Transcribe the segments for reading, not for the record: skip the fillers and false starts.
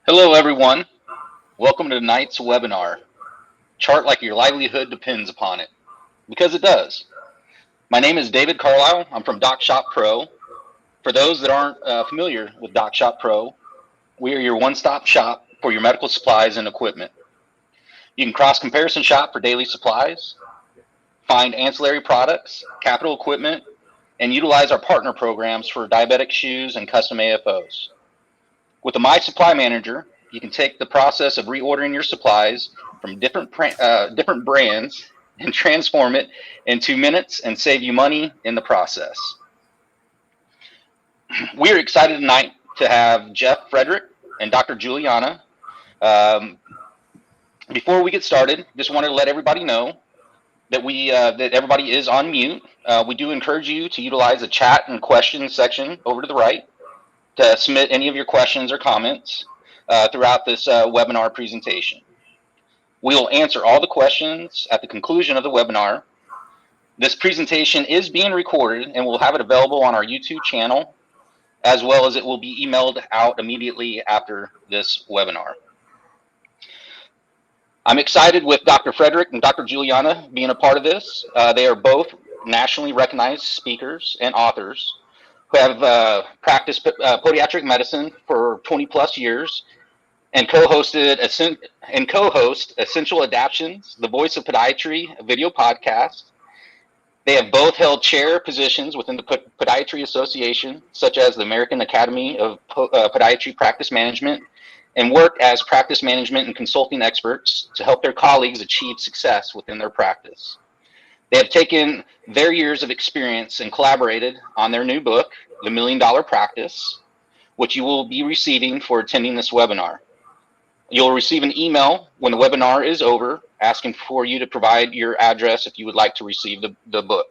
Hello, everyone. Welcome to tonight's webinar. Chart like your livelihood depends upon it, because it does. My name is David Carlisle. I'm from DocShop Pro. For those that aren't familiar with DocShop Pro, we are your one-stop shop for your medical supplies and equipment. You can cross-comparison shop for daily supplies, find ancillary products, capital equipment, and utilize our partner programs for diabetic shoes and custom AFOs. With the My Supply Manager, you can take the process of reordering your supplies from different brands and transform it in 2 minutes and save you money in the process. We are excited tonight to have Jeff Frederick and Dr. Juliana. Before we get started, just wanted to let everybody know that that everybody is on mute. We do encourage you to utilize the chat and questions section over to the right to submit any of your questions or comments throughout this webinar presentation. We will answer all the questions at the conclusion of the webinar. This presentation is being recorded and we'll have it available on our YouTube channel, as well as it will be emailed out immediately after this webinar. I'm excited with Dr. Frederick and Dr. Juliana being a part of this. They are both nationally recognized speakers and authors who have practiced podiatric medicine for 20 plus years and co-host Essential Adaptions, the Voice of Podiatry, a video podcast. They have both held chair positions within the Podiatry Association, such as the American Academy of Podiatry Practice Management, and work as practice management and consulting experts to help their colleagues achieve success within their practice. They have taken their years of experience and collaborated on their new book, The $1 Million Practice, which you will be receiving for attending this webinar. You'll receive an email when the webinar is over asking for you to provide your address if you would like to receive the book.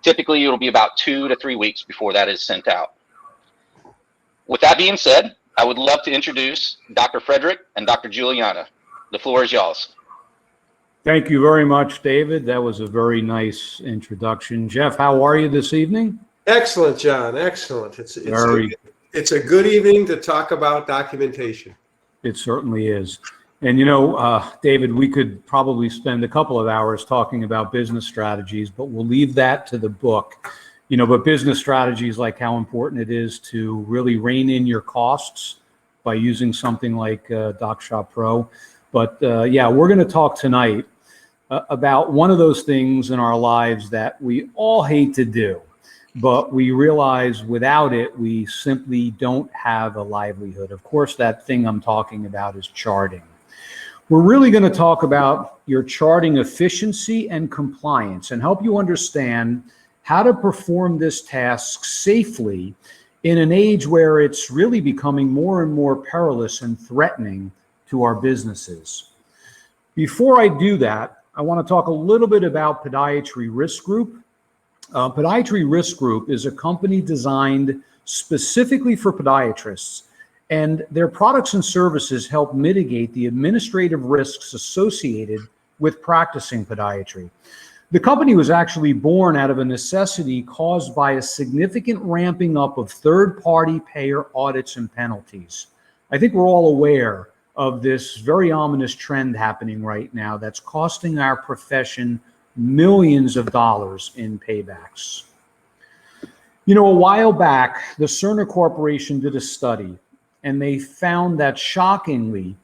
Typically, it'll be about 2 to 3 weeks before that is sent out. With that being said, I would love to introduce Dr. Frederick and Dr. Juliana. The floor is y'all's. Thank you very much, David. That was a very nice introduction. Jeff, how are you this evening? Excellent, John. Excellent. It's a good evening to talk about documentation. It certainly is. And you know, David, we could probably spend a couple of hours talking about business strategies, but we'll leave that to the book. You know, but business strategies, like how important it is to really rein in your costs by using something like DocShop Pro. But yeah, we're going to talk tonight about one of those things in our lives that we all hate to do, but we realize without it, we simply don't have a livelihood. Of course, that thing I'm talking about is charting. We're really going to talk about your charting efficiency and compliance and help you understand how to perform this task safely in an age where it's really becoming more and more perilous and threatening to our businesses. Before I do that, I want to talk a little bit about Podiatry Risk Group. Podiatry Risk Group is a company designed specifically for podiatrists, and their products and services help mitigate the administrative risks associated with practicing podiatry. The company was actually born out of a necessity caused by a significant ramping up of third-party payer audits and penalties. I think we're all aware of this very ominous trend happening right now that's costing our profession millions of dollars in paybacks. You know, a while back, the Cerner Corporation did a study, and they found that shockingly,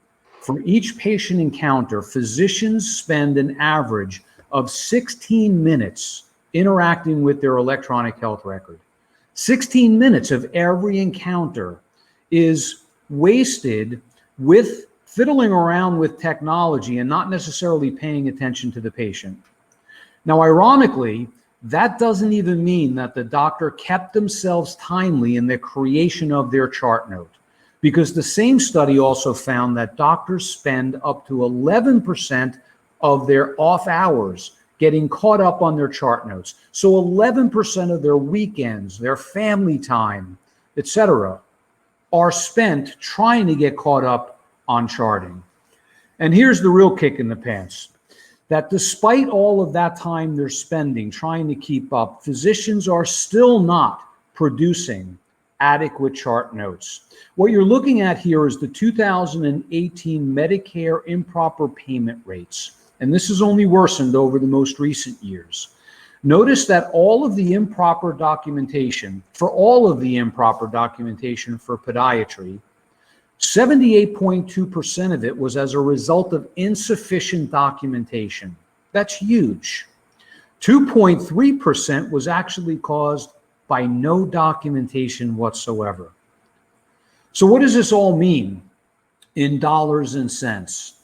for each patient encounter, physicians spend an average of 16 minutes interacting with their electronic health record. 16 minutes of every encounter is wasted with fiddling around with technology and not necessarily paying attention to the patient. Now, ironically, that doesn't even mean that the doctor kept themselves timely in the creation of their chart note, because the same study also found that doctors spend up to 11% of their off hours getting caught up on their chart notes. So 11% of their weekends, their family time, etc., are spent trying to get caught up on charting. And here's the real kick in the pants, that despite all of that time they're spending trying to keep up, physicians are still not producing adequate chart notes. What you're looking at here is the 2018 Medicare improper payment rates, and this has only worsened over the most recent years. Notice that all of the improper documentation for podiatry, 78.2% of it was as a result of insufficient documentation. That's huge. 2.3% was actually caused by no documentation whatsoever. So what does this all mean in dollars and cents?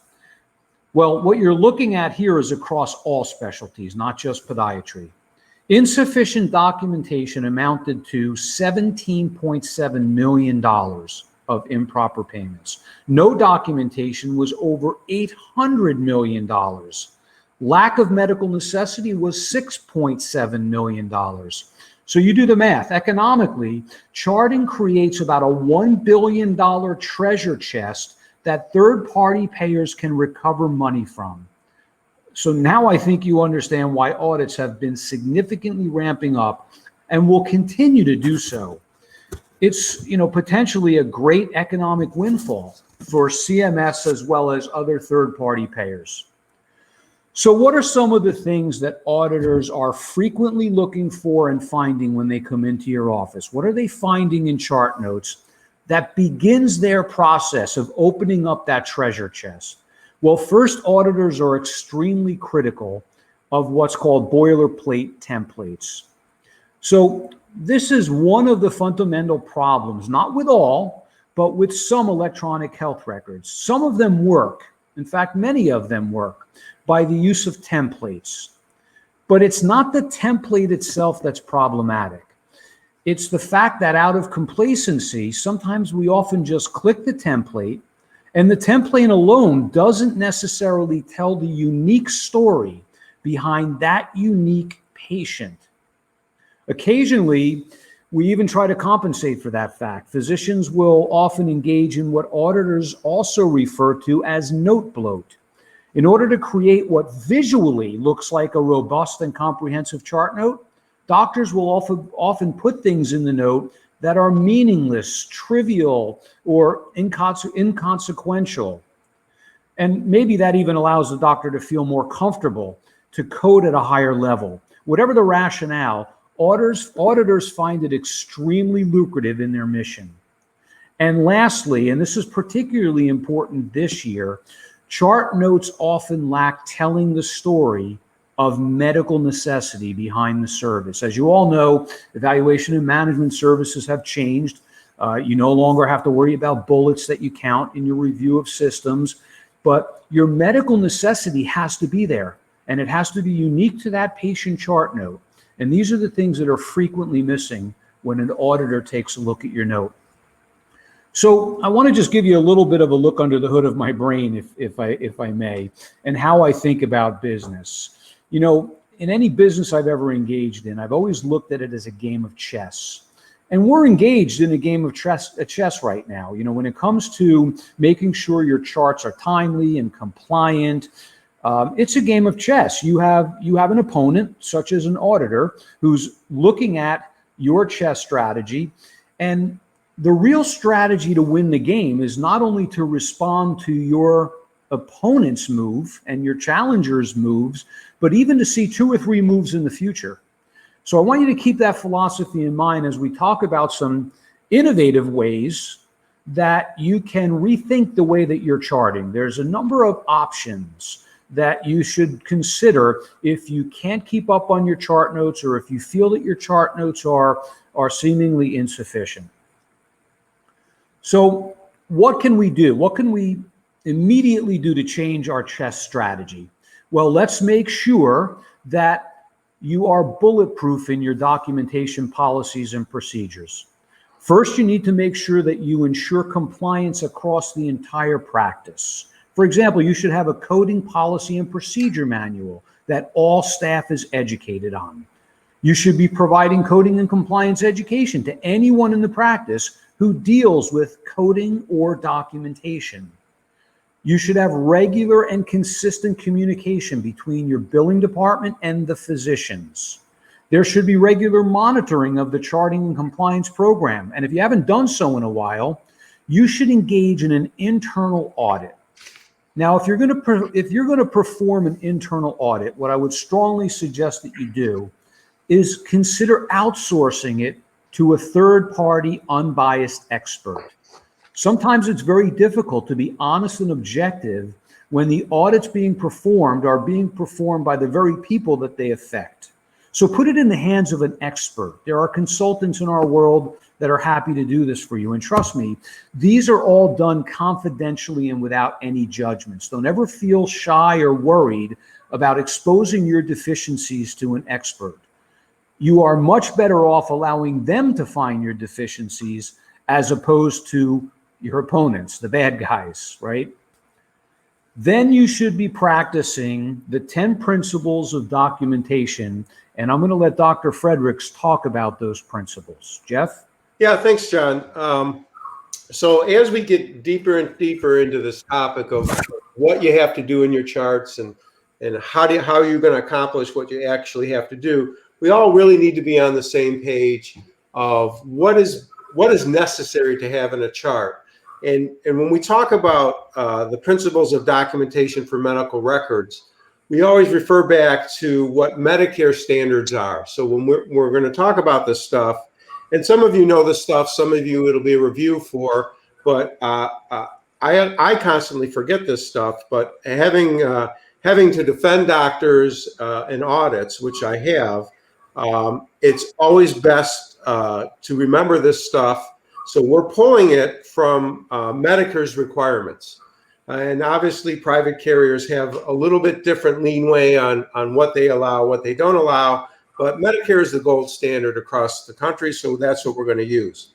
Well, what you're looking at here is across all specialties, not just podiatry. Insufficient documentation amounted to $17.7 million of improper payments. No documentation was over $800 million. Lack of medical necessity was $6.7 million. So you do the math. Economically, charting creates about a $1 billion treasure chest that third-party payers can recover money from. So now I think you understand why audits have been significantly ramping up and will continue to do so. It's, potentially a great economic windfall for CMS as well as other third-party payers. So what are some of the things that auditors are frequently looking for and finding when they come into your office? What are they finding in chart notes that begins their process of opening up that treasure chest? Well, first, auditors are extremely critical of what's called boilerplate templates. So this is one of the fundamental problems, not with all, but with some electronic health records. Some of them work. In fact, many of them work by the use of templates. But it's not the template itself that's problematic. It's the fact that out of complacency, sometimes we often just click the template, and the template alone doesn't necessarily tell the unique story behind that unique patient. Occasionally, we even try to compensate for that fact. Physicians will often engage in what auditors also refer to as note bloat. In order to create what visually looks like a robust and comprehensive chart note, doctors will often put things in the note that are meaningless, trivial, or inconsequential. And maybe that even allows the doctor to feel more comfortable to code at a higher level. Whatever the rationale, auditors find it extremely lucrative in their mission. And lastly, and this is particularly important this year, chart notes often lack telling the story of medical necessity behind the service. As you all know, evaluation and management services have changed. You no longer have to worry about bullets that you count in your review of systems, but your medical necessity has to be there, and it has to be unique to that patient chart note. And these are the things that are frequently missing when an auditor takes a look at your note. So I want to just give you a little bit of a look under the hood of my brain, if I may, and how I think about business. In any business I've ever engaged in, I've always looked at it as a game of chess. And we're engaged in a game of chess right now. When it comes to making sure your charts are timely and compliant, it's a game of chess. You have an opponent, such as an auditor, who's looking at your chess strategy. And the real strategy to win the game is not only to respond to your opponent's move and your challenger's moves, but even to see 2 or 3 moves in the future. So I want you to keep that philosophy in mind as we talk about some innovative ways that you can rethink the way that you're charting. There's a number of options that you should consider if you can't keep up on your chart notes, or if you feel that your chart notes are seemingly insufficient. So what can we do? What can we immediately do to change our chess strategy? Well, let's make sure that you are bulletproof in your documentation policies and procedures. First, you need to make sure that you ensure compliance across the entire practice. For example, you should have a coding policy and procedure manual that all staff is educated on. You should be providing coding and compliance education to anyone in the practice who deals with coding or documentation. You should have regular and consistent communication between your billing department and the physicians. There should be regular monitoring of the charting and compliance program. And if you haven't done so in a while, you should engage in an internal audit. Now, if you're going to perform an internal audit, what I would strongly suggest that you do is consider outsourcing it to a third-party, unbiased expert. Sometimes it's very difficult to be honest and objective when the audits being performed are being performed by the very people that they affect. So put it in the hands of an expert. There are consultants in our world that are happy to do this for you. And trust me, these are all done confidentially and without any judgments. Don't ever feel shy or worried about exposing your deficiencies to an expert. You are much better off allowing them to find your deficiencies as opposed to your opponents, the bad guys, right? Then you should be practicing the 10 principles of documentation. And I'm going to let Dr. Fredericks talk about those principles. Jeff? Yeah, thanks, John. So as we get deeper and deeper into this topic of what you have to do in your charts and how you're going to accomplish what you actually have to do, we all really need to be on the same page of what is necessary to have in a chart. And when we talk about the principles of documentation for medical records, we always refer back to what Medicare standards are. So when we're going to talk about this stuff, and some of you know this stuff, some of you it'll be a review for, but I constantly forget this stuff. But having to defend doctors in audits, which I have, it's always best to remember this stuff. So we're pulling it from Medicare's requirements. And obviously private carriers have a little bit different leeway on what they allow, what they don't allow, but Medicare is the gold standard across the country, so that's what we're going to use.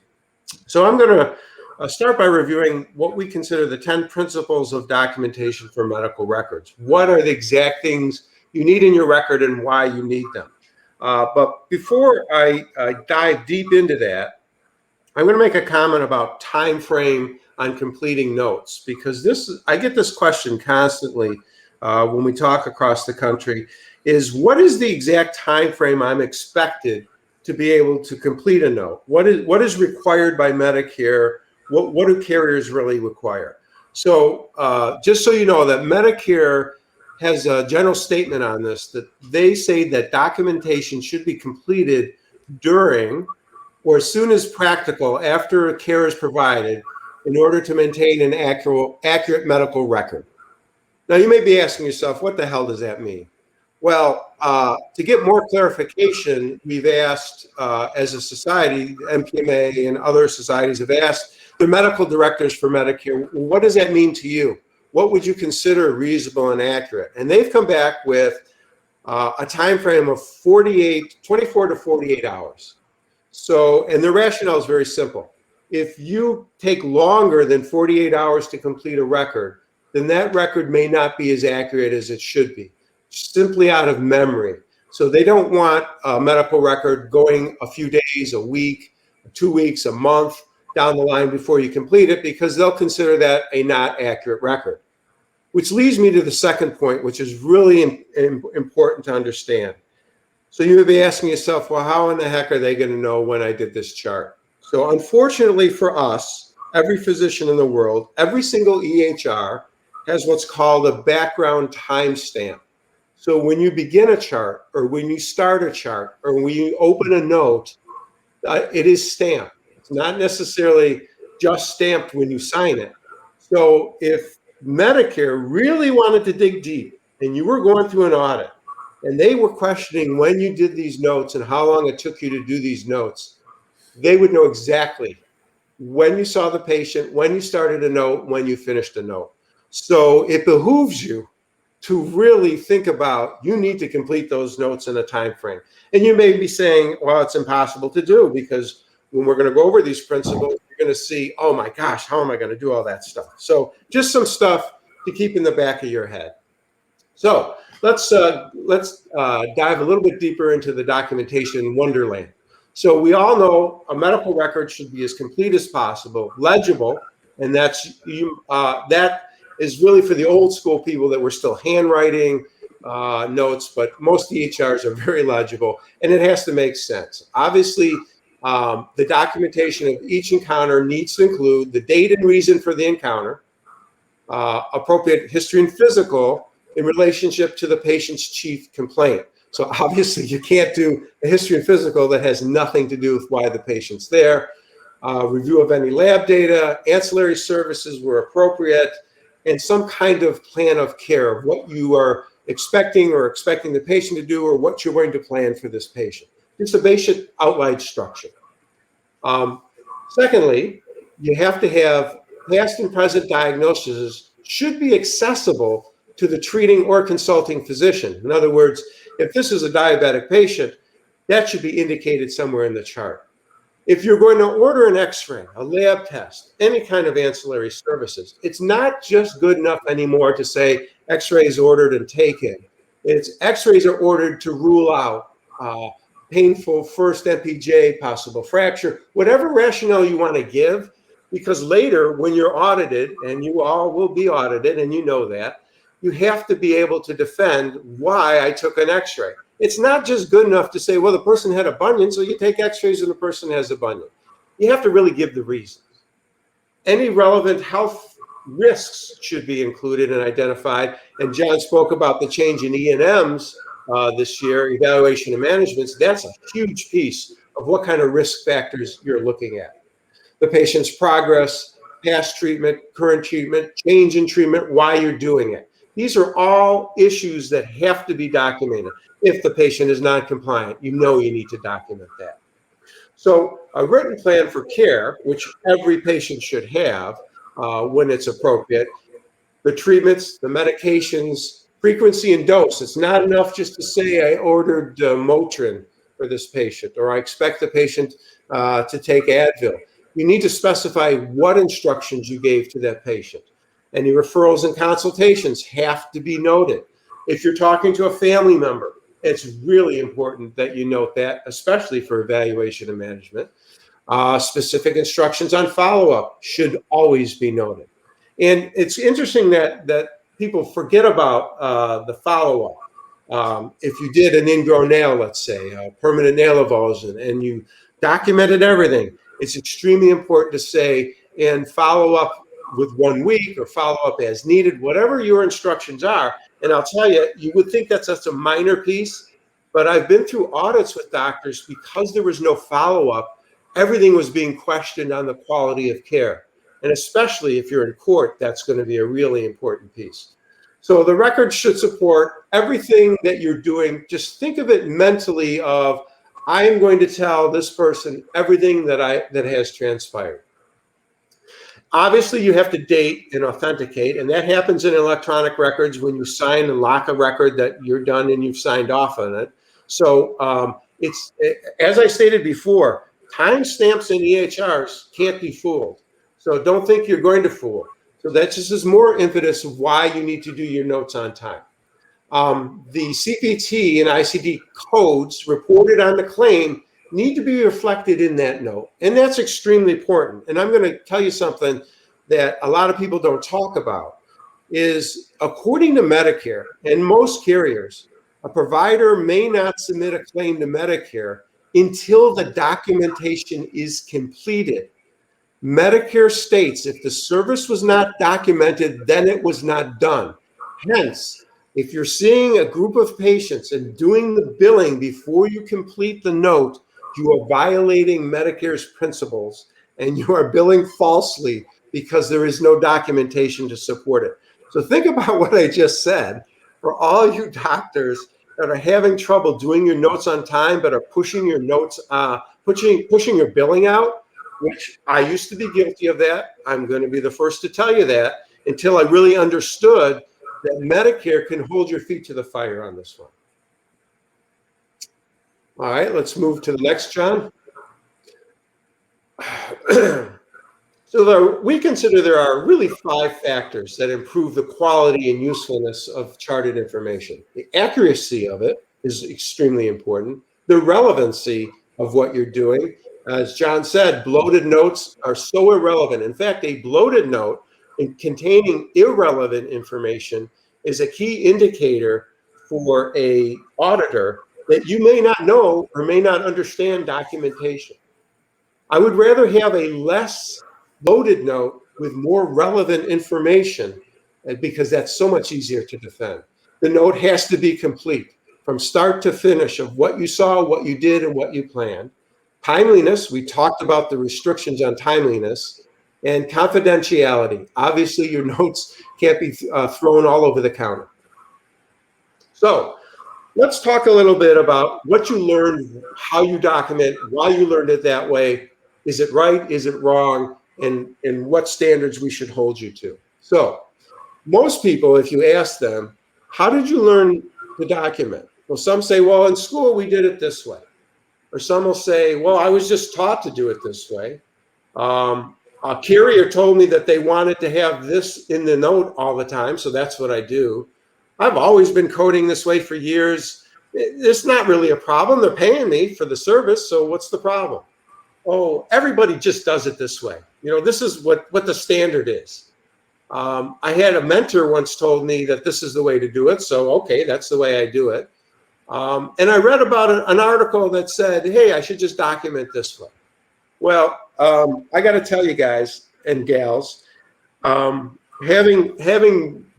So I'm going to start by reviewing what we consider the 10 principles of documentation for medical records. What are the exact things you need in your record and why you need them? But before I dive deep into that, I'm going to make a comment about time frame on completing notes, because I get this question constantly when we talk across the country, is what is the exact time frame I'm expected to be able to complete a note? What is required by Medicare? What do carriers really require? So just so you know that Medicare has a general statement on this, that they say that documentation should be completed during or as soon as practical after care is provided in order to maintain an accurate medical record. Now, you may be asking yourself, what the hell does that mean? Well, to get more clarification, we've asked, as a society, MPMA and other societies have asked the medical directors for Medicare, what does that mean to you? What would you consider reasonable and accurate? And they've come back with a time frame of 24 to 48 hours. So, and the rationale is very simple. If you take longer than 48 hours to complete a record, then that record may not be as accurate as it should be, simply out of memory. So they don't want a medical record going a few days, a week, 2 weeks, a month down the line before you complete it, because they'll consider that a not accurate record. Which leads me to the second point, which is really important to understand. So you may be asking yourself, well, how in the heck are they going to know when I did this chart? So unfortunately for us, every physician in the world, every single EHR has what's called a background timestamp. So when you begin a chart, or when you start a chart, or when you open a note, it is stamped. It's not necessarily just stamped when you sign it. So if Medicare really wanted to dig deep and you were going through an audit and they were questioning when you did these notes and how long it took you to do these notes, they would know exactly when you saw the patient, when you started a note, when you finished a note. So it behooves you to really think about, you need to complete those notes in a time frame. And you may be saying, well, it's impossible to do, because when we're going to go over these principles, you're going to see, oh my gosh, how am I going to do all that stuff? So just some stuff to keep in the back of your head. So let's dive a little bit deeper into the documentation wonderland. So we all know a medical record should be as complete as possible, legible, and that is really for the old school people that were still handwriting. notes, but most EHRs are very legible, and it has to make sense. Obviously, the documentation of each encounter needs to include the date and reason for the encounter, appropriate history and physical in relationship to the patient's chief complaint. So obviously you can't do a history and physical that has nothing to do with why the patient's there. Review of any lab data, ancillary services were appropriate, and some kind of plan of care of what you are expecting the patient to do, or what you're going to plan for this patient. It's a basic outline structure. Secondly, you have to have past and present diagnoses should be accessible to the treating or consulting physician. In other words, if this is a diabetic patient, that should be indicated somewhere in the chart. If you're going to order an x-ray, a lab test, any kind of ancillary services, it's not just good enough anymore to say x-rays ordered and taken. It's x-rays are ordered to rule out painful first MPJ, possible fracture, whatever rationale you want to give, because later when you're audited, and you all will be audited and you know that, you have to be able to defend why I took an x-ray. It's not just good enough to say, well, the person had a bunion, so you take x-rays and the person has a bunion. You have to really give the reasons. Any relevant health risks should be included and identified. And John spoke about the change in E&Ms this year, evaluation and management. That's a huge piece of what kind of risk factors you're looking at. The patient's progress, past treatment, current treatment, change in treatment, why you're doing it. These are all issues that have to be documented. If the patient is non-compliant, you know you need to document that. So a written plan for care, which every patient should have when it's appropriate, the treatments, the medications, frequency and dose. It's not enough just to say I ordered Motrin for this patient, or I expect the patient to take Advil. You need to specify what instructions you gave to that patient. Any referrals and consultations have to be noted. If you're talking to a family member, it's really important that you note that, especially for evaluation and management. Specific instructions on follow-up should always be noted. And it's interesting that people forget about the follow-up. If you did an ingrown nail, let's say, a permanent nail avulsion, and you documented everything, it's extremely important to say, and follow up with 1 week or follow up as needed, whatever your instructions are. And I'll tell you, you would think that's just a minor piece, but I've been through audits with doctors because there was no follow-up. Everything was being questioned on the quality of care. And especially if you're in court, that's going to be a really important piece. So the record should support everything that you're doing. Just think of it mentally of, I am going to tell this person everything that has transpired. Obviously, you have to date and authenticate, and that happens in electronic records when you sign and lock a record that you're done and you've signed off on it. So it's, as I stated before, timestamps in EHRs can't be fooled. So don't think you're going to fool. So that just is more impetus of why you need to do your notes on time. The CPT and ICD codes reported on the claim need to be reflected in that note. And that's extremely important. And I'm going to tell you something that a lot of people don't talk about is, according to Medicare and most carriers, a provider may not submit a claim to Medicare until the documentation is completed. Medicare states if the service was not documented, then it was not done. Hence, if you're seeing a group of patients and doing the billing before you complete the note, you are violating Medicare's principles and you are billing falsely because there is no documentation to support it. So think about what I just said. For all you doctors that are having trouble doing your notes on time but are pushing your notes, pushing your billing out, which I used to be guilty of that. I'm going to be the first to tell you that, until I really understood that Medicare can hold your feet to the fire on this one. All right, let's move to the next, John. So we consider there are really 5 factors that improve the quality and usefulness of charted information. The accuracy of it is extremely important. The relevancy of what you're doing. As John said, bloated notes are so irrelevant. In fact, a bloated note containing irrelevant information is a key indicator for a auditor that you may not know or may not understand documentation. I would rather have a less loaded note with more relevant information because that's so much easier to defend. The note has to be complete from start to finish of what you saw, what you did, and what you planned. Timeliness, we talked about the restrictions on timeliness, and confidentiality. Obviously, your notes can't be thrown all over the counter. So let's talk a little bit about what you learned, how you document, why you learned it that way. Is it right? Is it wrong? And what standards we should hold you to. So most people, if you ask them, how did you learn to document? Well, some say, well, in school, we did it this way. Or some will say, well, I was just taught to do it this way. A carrier told me that they wanted to have this in the note all the time, so that's what I do. I've always been coding this way for years. It's not really a problem. They're paying me for the service, so what's the problem? Oh, everybody just does it this way. You know, this is what the standard is. I had a mentor once told me that this is the way to do it, so okay, that's the way I do it. And I read about an article that said, hey, I should just document this way. Well, I got to tell you guys and gals, having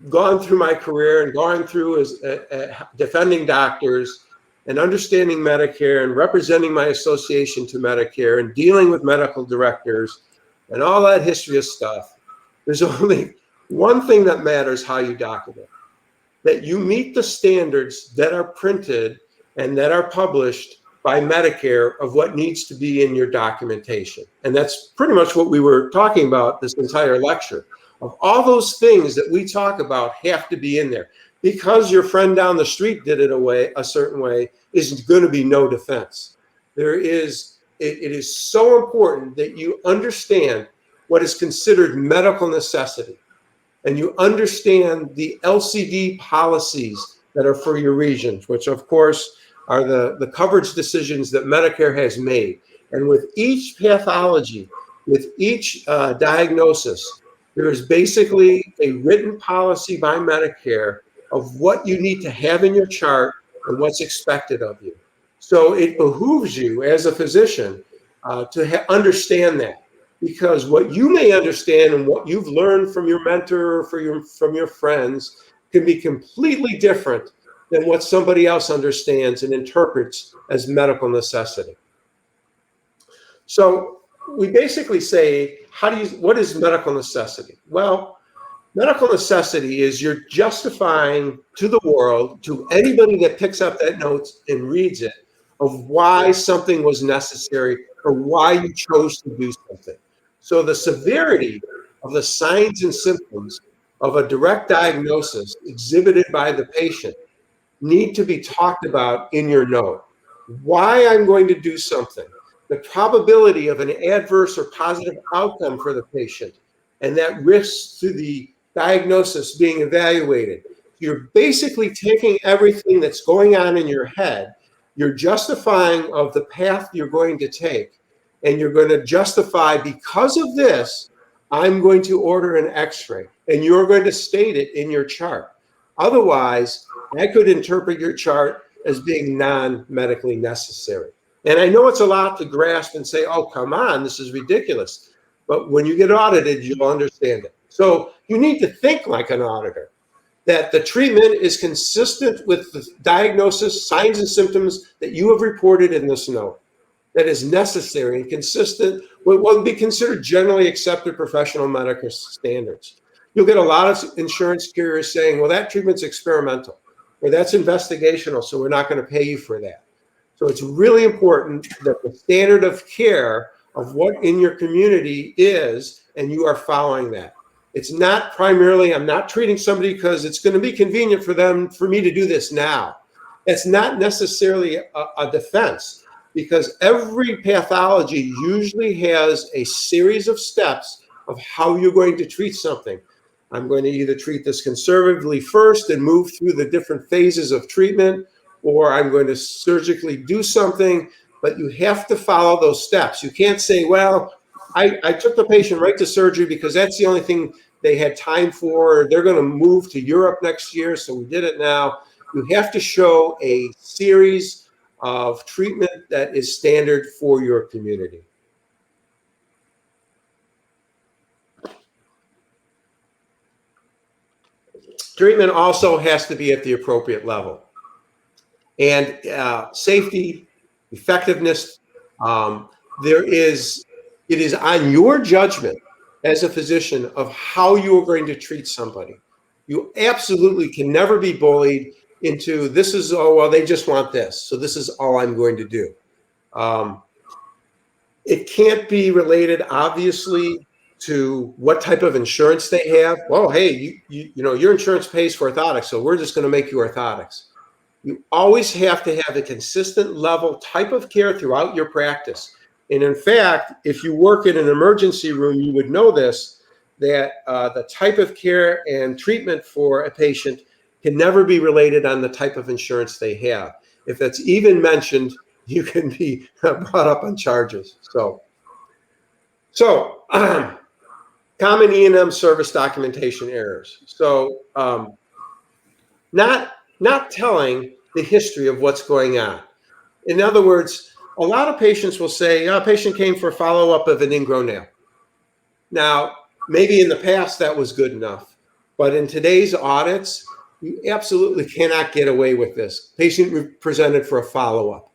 gone through my career and gone through as defending doctors and understanding Medicare and representing my association to Medicare and dealing with medical directors and all that history of stuff, there's only one thing that matters: how you document. That you meet the standards that are printed and that are published by Medicare of what needs to be in your documentation. And that's pretty much what we were talking about this entire lecture. Of all those things that we talk about have to be in there. Because your friend down the street did it a certain way is going to be no defense. It is so important that you understand what is considered medical necessity. And you understand the LCD policies that are for your regions, which of course are the coverage decisions that Medicare has made. And with each pathology, with each diagnosis, there is basically a written policy by Medicare of what you need to have in your chart and what's expected of you. So it behooves you as a physician to understand that. Because what you may understand and what you've learned from your mentor or from your friends can be completely different than what somebody else understands and interprets as medical necessity. So we basically say, what is medical necessity? Well, medical necessity is you're justifying to the world, to anybody that picks up that note and reads it, of why something was necessary or why you chose to do something. So the severity of the signs and symptoms of a direct diagnosis exhibited by the patient need to be talked about in your note. Why I'm going to do something, the probability of an adverse or positive outcome for the patient, and that risk to the diagnosis being evaluated. You're basically taking everything that's going on in your head, you're justifying of the path you're going to take, and you're going to justify, because of this, I'm going to order an x-ray, and you're going to state it in your chart. Otherwise, I could interpret your chart as being non-medically necessary. And I know it's a lot to grasp and say, oh, come on, this is ridiculous. But when you get audited, you'll understand it. So you need to think like an auditor, that the treatment is consistent with the diagnosis, signs, and symptoms that you have reported in this note. That is necessary and consistent with what would be considered generally accepted professional medical standards. You'll get a lot of insurance carriers saying, well, that treatment's experimental, or that's investigational, so we're not going to pay you for that. So it's really important that the standard of care of what in your community is, and you are following that. It's not primarily, I'm not treating somebody because it's going to be convenient for me to do this now. It's not necessarily a defense. Because every pathology usually has a series of steps of how you're going to treat something. I'm going to either treat this conservatively first and move through the different phases of treatment, or I'm going to surgically do something, but you have to follow those steps. You can't say, well, I took the patient right to surgery because that's the only thing they had time for. They're going to move to Europe next year, so we did it now. You have to show a series of treatment that is standard for your community. Treatment also has to be at the appropriate level. And safety, effectiveness, it is on your judgment as a physician of how you are going to treat somebody. You absolutely can never be bullied into this is, oh, well, they just want this, so this is all I'm going to do. It can't be related, obviously, to what type of insurance they have. Well, hey, you know, your insurance pays for orthotics, so we're just going to make you orthotics. You always have to have a consistent level type of care throughout your practice. And in fact, if you work in an emergency room, you would know this, that the type of care and treatment for a patient can never be related on the type of insurance they have. If that's even mentioned, you can be brought up on charges. So common E&M service documentation errors. So not telling the history of what's going on. In other words, a lot of patients will say, a patient came for follow-up of an ingrown nail. Now, maybe in the past that was good enough, but in today's audits, you absolutely cannot get away with this. Patient presented for a follow-up.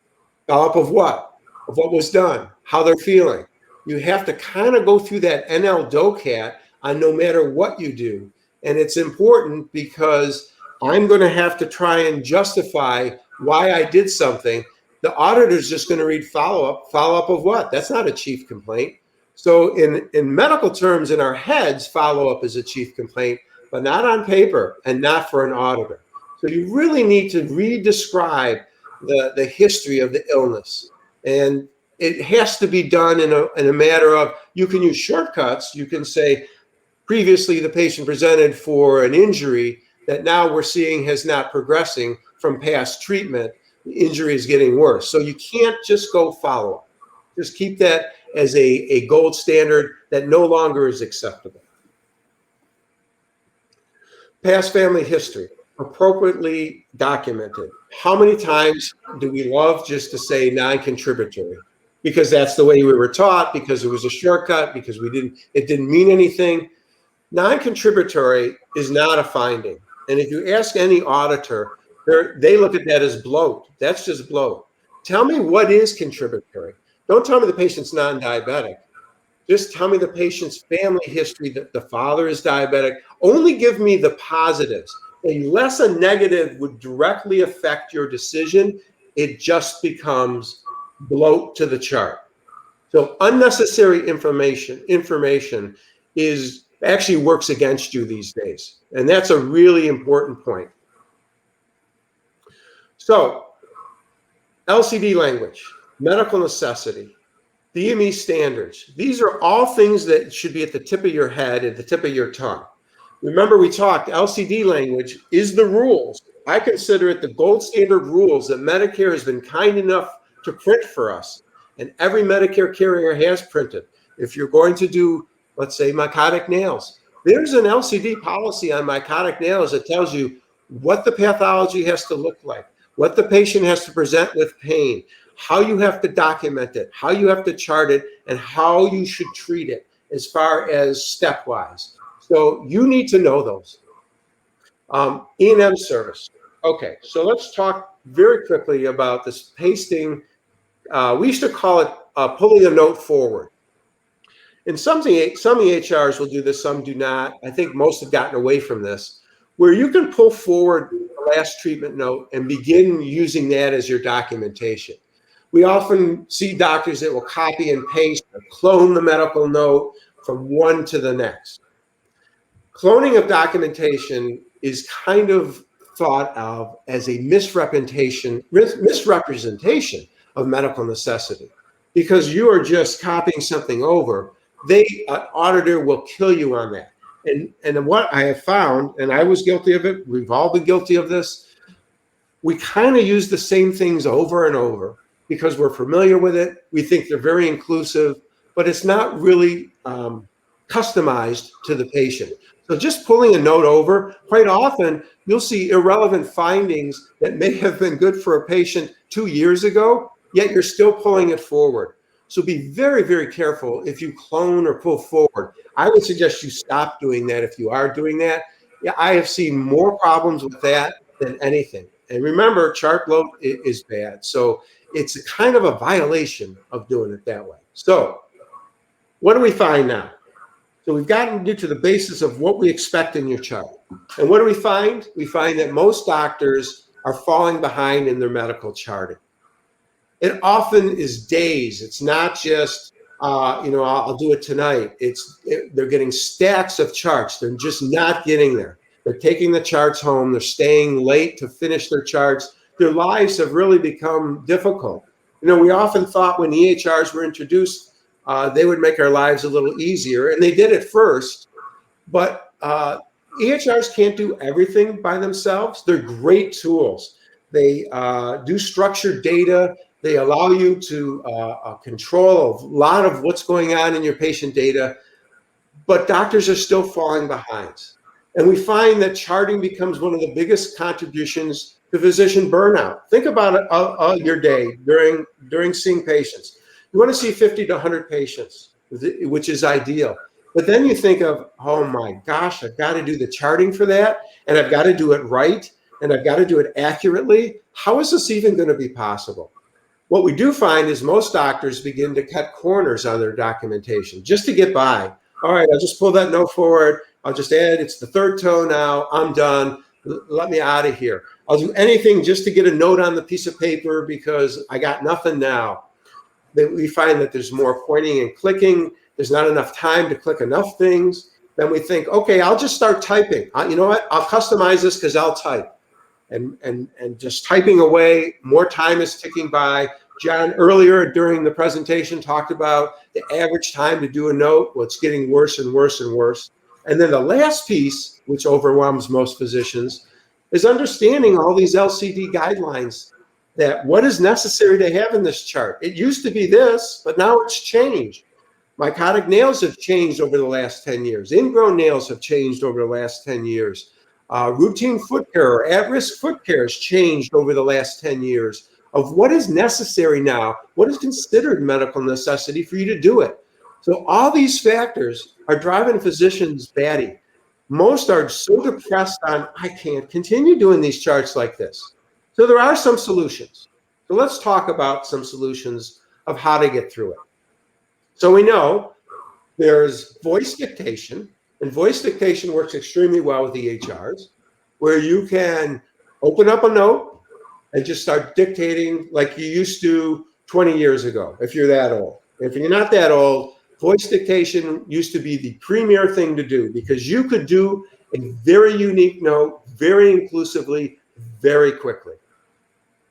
Follow-up of what? Of what was done, how they're feeling. You have to kind of go through that NL-DOCAT on no matter what you do. And it's important because I'm going to have to try and justify why I did something. The auditor's just going to read follow-up. Follow-up of what? That's not a chief complaint. So in medical terms, in our heads, follow-up is a chief complaint, but not on paper and not for an auditor. So you really need to re-describe the history of the illness. And it has to be done in a matter of, you can use shortcuts. You can say, previously the patient presented for an injury that now we're seeing has not progressing from past treatment. The injury is getting worse. So you can't just go follow up. Just keep that as a gold standard that no longer is acceptable. Past family history, appropriately documented. How many times do we love just to say non-contributory? Because that's the way we were taught, because it was a shortcut, because it didn't mean anything. Non-contributory is not a finding. And if you ask any auditor, they look at that as bloat. That's just bloat. Tell me what is contributory. Don't tell me the patient's non-diabetic. Just tell me the patient's family history, that the father is diabetic. Only give me the positives. Unless a negative would directly affect your decision, it just becomes bloat to the chart. So unnecessary information is actually works against you these days. And that's a really important point. So LCD language, medical necessity, DME standards. These are all things that should be at the tip of your head, at the tip of your tongue. Remember, we talked LCD language is the rules. I consider it the gold standard rules that Medicare has been kind enough to print for us. And every Medicare carrier has printed. If you're going to do, let's say, mycotic nails, there's an LCD policy on mycotic nails that tells you what the pathology has to look like, what the patient has to present with pain, how you have to document it, how you have to chart it, and how you should treat it as far as stepwise. So you need to know those. E&M service. Okay, so let's talk very quickly about this pasting. We used to call it pulling a note forward. And some EHRs will do this, some do not. I think most have gotten away from this, where you can pull forward the last treatment note and begin using that as your documentation. We often see doctors that will copy and paste or clone the medical note from one to the next. Cloning of documentation is kind of thought of as a misrepresentation of medical necessity, because you are just copying something over. An auditor will kill you on that. And what I have found, and I was guilty of it, we've all been guilty of this, we kind of use the same things over and over because we're familiar with it. We think they're very inclusive, but it's not really customized to the patient. So just pulling a note over, quite often you'll see irrelevant findings that may have been good for a patient 2 years ago, yet you're still pulling it forward. So be very, very careful if you clone or pull forward. I would suggest you stop doing that if you are doing that. Yeah, I have seen more problems with that than anything. And remember, chart load is bad. So it's a kind of a violation of doing it that way. So what do we find now? So we've gotten into the basis of what we expect in your chart. And what do we find? We find that most doctors are falling behind in their medical charting. It often is days. It's not just, I'll do it tonight. They're getting stacks of charts. They're just not getting there. They're taking the charts home. They're staying late to finish their charts. Their lives have really become difficult. We often thought when EHRs were introduced, they would make our lives a little easier, and they did at first. But EHRs can't do everything by themselves. They're great tools. They do structured data. They allow you to control a lot of what's going on in your patient data, but doctors are still falling behind. And we find that charting becomes one of the biggest contributions to physician burnout. Think about it, your day during seeing patients. You want to see 50 to 100 patients, which is ideal. But then you think of, oh my gosh, I've got to do the charting for that, and I've got to do it right, and I've got to do it accurately. How is this even going to be possible? What we do find is most doctors begin to cut corners on their documentation just to get by. All right, I'll just pull that note forward. I'll just add, it's the third toe now. I'm done. Let me out of here. I'll do anything just to get a note on the piece of paper because I got nothing now. We find that there's more pointing and clicking. There's not enough time to click enough things. Then we think, okay, I'll just start typing. You know what? I'll customize this because I'll type. And just typing away, more time is ticking by. John earlier during the presentation talked about the average time to do a note. Well, it's getting worse and worse and worse. And then the last piece, which overwhelms most physicians, is understanding all these LCD guidelines, that what is necessary to have in this chart. It used to be this, but now it's changed. Mycotic nails have changed over the last 10 years. Ingrown nails have changed over the last 10 years. Routine foot care or at-risk foot care has changed over the last 10 years of what is necessary now, what is considered medical necessity for you to do it. So all these factors are driving physicians batty. Most are so depressed on, I can't continue doing these charts like this. So there are some solutions. So let's talk about some solutions of how to get through it. So we know there's voice dictation, and voice dictation works extremely well with EHRs, where you can open up a note and just start dictating like you used to 20 years ago, if you're that old. If you're not that old, voice dictation used to be the premier thing to do because you could do a very unique note, very inclusively, very quickly.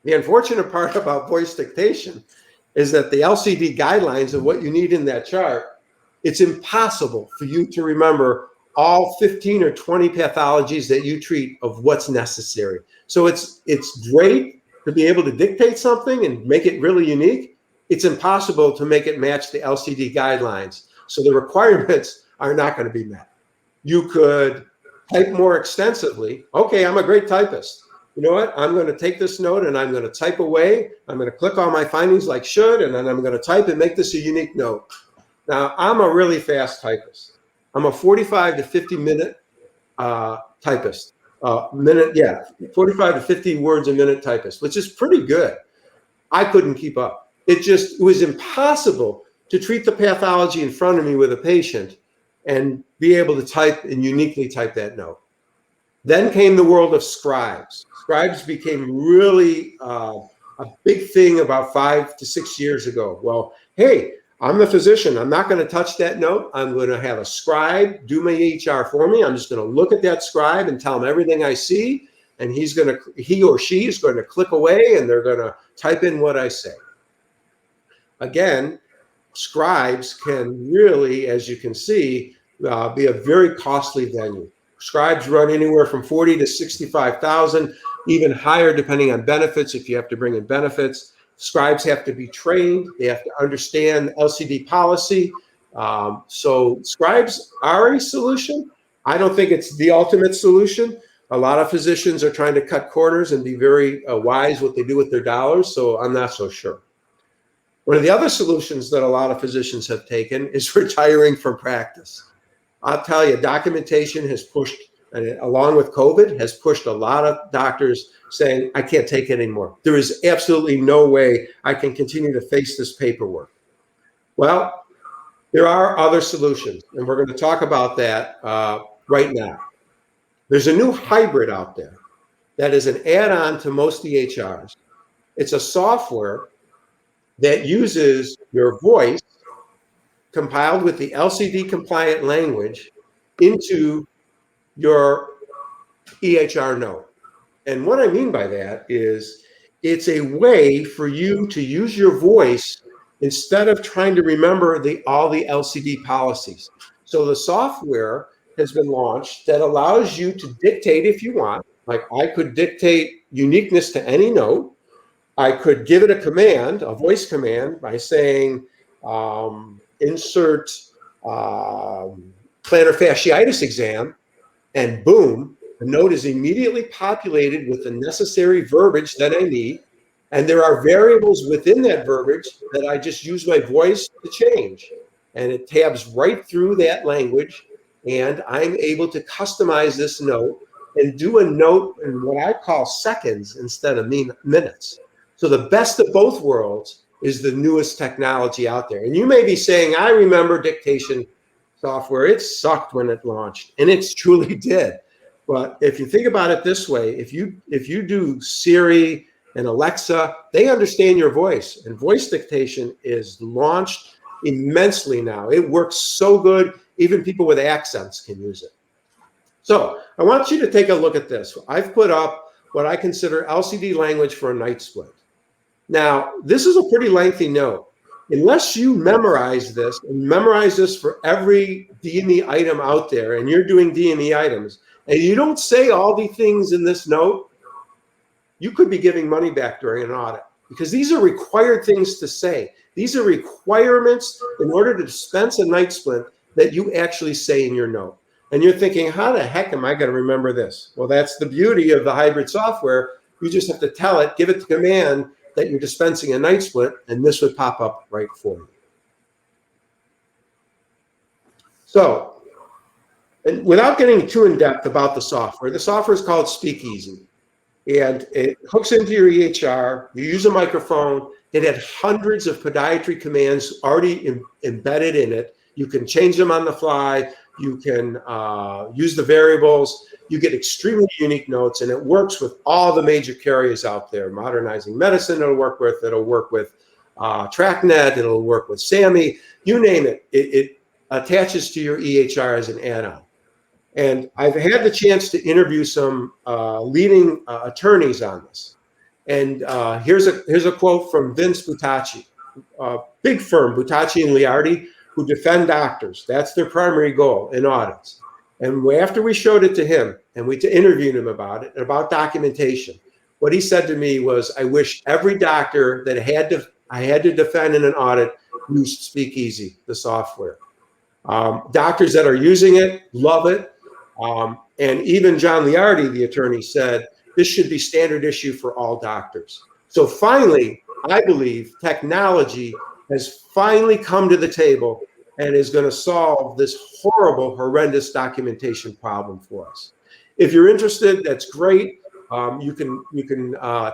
The unfortunate part about voice dictation is that the LCD guidelines of what you need in that chart, it's impossible for you to remember all 15 or 20 pathologies that you treat of what's necessary. So it's great to be able to dictate something and make it really unique. It's impossible to make it match the LCD guidelines. So the requirements are not going to be met. You could type more extensively. Okay, I'm a great typist. You know what? I'm going to take this note and I'm going to type away. I'm going to click on my findings like should, and then I'm going to type and make this a unique note. Now, I'm a really fast typist. I'm a 45 to 50 minute typist. 45 to 50 words a minute typist, which is pretty good. I couldn't keep up. It was impossible to treat the pathology in front of me with a patient and be able to type and uniquely type that note. Then came the world of scribes. Scribes became really a big thing about 5 to 6 years ago. Well, hey, I'm the physician. I'm not going to touch that note. I'm going to have a scribe do my EHR for me. I'm just going to look at that scribe and tell him everything I see. And he or she is going to click away and they're going to type in what I say. Again, scribes can really, as you can see, be a very costly venue. Scribes run anywhere from 40 to 65,000, even higher depending on benefits if you have to bring in benefits. Scribes have to be trained. They have to understand LCD policy. So scribes are a solution. I don't think it's the ultimate solution. A lot of physicians are trying to cut corners and be very wise what they do with their dollars, so I'm not so sure. One of the other solutions that a lot of physicians have taken is retiring from practice. I'll tell you, documentation has pushed, along with COVID, has pushed a lot of doctors saying, I can't take it anymore. There is absolutely no way I can continue to face this paperwork. Well, there are other solutions, and we're going to talk about that right now. There's a new hybrid out there that is an add-on to most EHRs. It's a software that uses your voice compiled with the LCD compliant language into your EHR note. And what I mean by that is it's a way for you to use your voice instead of trying to remember all the LCD policies. So the software has been launched that allows you to dictate if you want. Like I could dictate uniqueness to any note. I could give it a command, a voice command, by saying insert plantar fasciitis exam, and boom, the note is immediately populated with the necessary verbiage that I need. And there are variables within that verbiage that I just use my voice to change. And it tabs right through that language. And I'm able to customize this note and do a note in what I call seconds instead of minutes. So the best of both worlds is the newest technology out there. And you may be saying, I remember dictation software. It sucked when it launched, and it truly did. But if you think about it this way, if you do Siri and Alexa, they understand your voice, and voice dictation is launched immensely now. It works so good, even people with accents can use it. So I want you to take a look at this. I've put up what I consider LCD language for a night split. Now, this is a pretty lengthy note. Unless you memorize this and memorize this for every DME item out there, and you're doing DME items, and you don't say all the things in this note, you could be giving money back during an audit, because these are required things to say. These are requirements in order to dispense a night split that you actually say in your note. And you're thinking, how the heck am I going to remember this? Well, that's the beauty of the hybrid software. You just have to tell it, give it the command that you're dispensing a night split, and this would pop up right for you. So, and without getting too in depth about the software is called Speakeasy, and it hooks into your EHR. You use a microphone. It had hundreds of podiatry commands already embedded in it. You can change them on the fly. You can use the variables. You get extremely unique notes, and it works with all the major carriers out there. Modernizing Medicine it'll work with. It'll work with TrackNet. It'll work with SAMI. You name it. It attaches to your EHR as an add-on. And I've had the chance to interview some leading attorneys on this. And here's a quote from Vince Buttacci, big firm, Buttacci and Liardi, who defend doctors. That's their primary goal in audits. And after we showed it to him and we interviewed him about it, about documentation, what he said to me was, I wish every doctor that I had to defend in an audit used Speakeasy, the software. Doctors that are using it love it. And even John Liardi, the attorney, said this should be standard issue for all doctors. So finally, I believe technology has finally come to the table and is going to solve this horrible, horrendous documentation problem for us. If you're interested, that's great. You can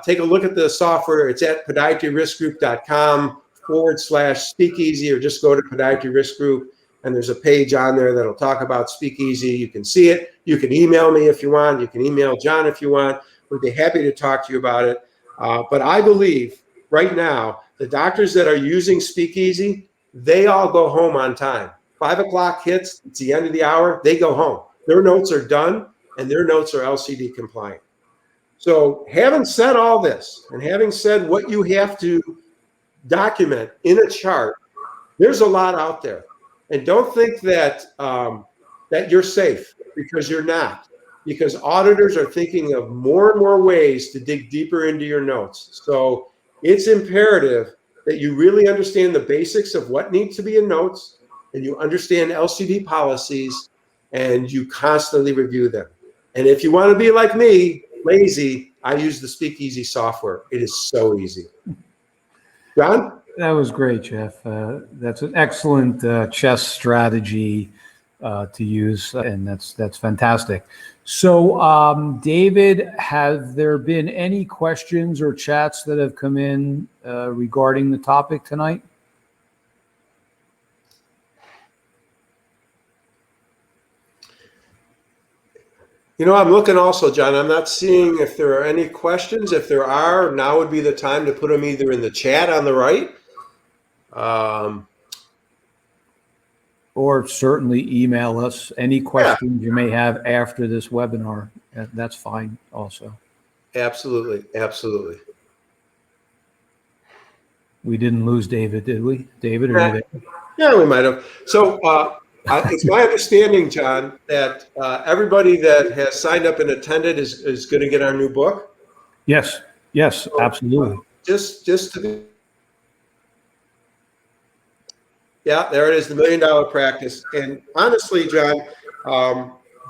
take a look at the software. It's at podiatryriskgroup.com/Speakeasy, or just go to Podiatry Risk Group, and there's a page on there that'll talk about Speakeasy. You can see it. You can email me if you want. You can email John if you want. We'd be happy to talk to you about it. But I believe right now, the doctors that are using Speakeasy, they all go home on time. 5 o'clock hits, it's the end of the hour, they go home. Their notes are done, and their notes are LCD compliant. So having said all this, and having said what you have to document in a chart, there's a lot out there. And don't think that, that you're safe, because you're not. Because auditors are thinking of more and more ways to dig deeper into your notes. So it's imperative that you really understand the basics of what needs to be in notes, and you understand LCD policies, and you constantly review them. And if you want to be like me, lazy, I use the Speakeasy software. It is so easy. John? That was great, Jeff. That's an excellent chess strategy to use, and that's fantastic. So, David, have there been any questions or chats that have come in regarding the topic tonight? You know, I'm looking also, John. I'm not seeing if there are any questions. If there are, now would be the time to put them either in the chat on the right. Or certainly email us any questions you may have after this webinar. That's fine also. Absolutely. Absolutely. We didn't lose David, did we? David, are you there? Yeah, we might have. So it's my understanding, John, that everybody that has signed up and attended is going to get our new book. Yes. Yes, absolutely. Just to yeah, there it is, the $1 Million Practice. And honestly, John,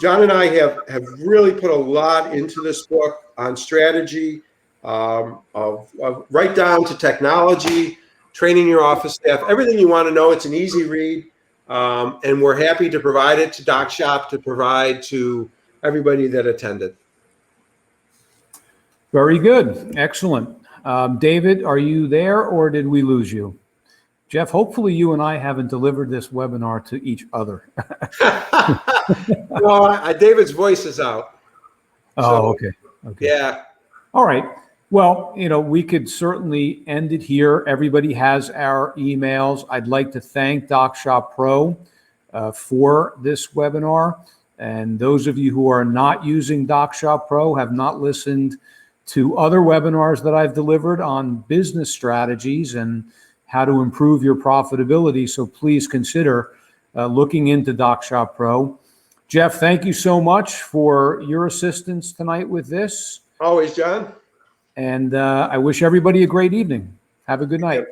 John and I have really put a lot into this book on strategy, of right down to technology, training your office staff, everything you want to know. It's an easy read, and we're happy to provide it to Doc Shop, to provide to everybody that attended. Very good. Excellent. David, are you there or did we lose you? Jeff, hopefully you and I haven't delivered this webinar to each other. No, David's voice is out. Oh, okay. Okay. Yeah. All right. Well, we could certainly end it here. Everybody has our emails. I'd like to thank DocShop Pro for this webinar. And those of you who are not using DocShop Pro, have not listened to other webinars that I've delivered on business strategies and how to improve your profitability. So please consider looking into DocShop Pro. Jeff, thank you so much for your assistance tonight with this. Always, John. And I wish everybody a great evening. Have a good night.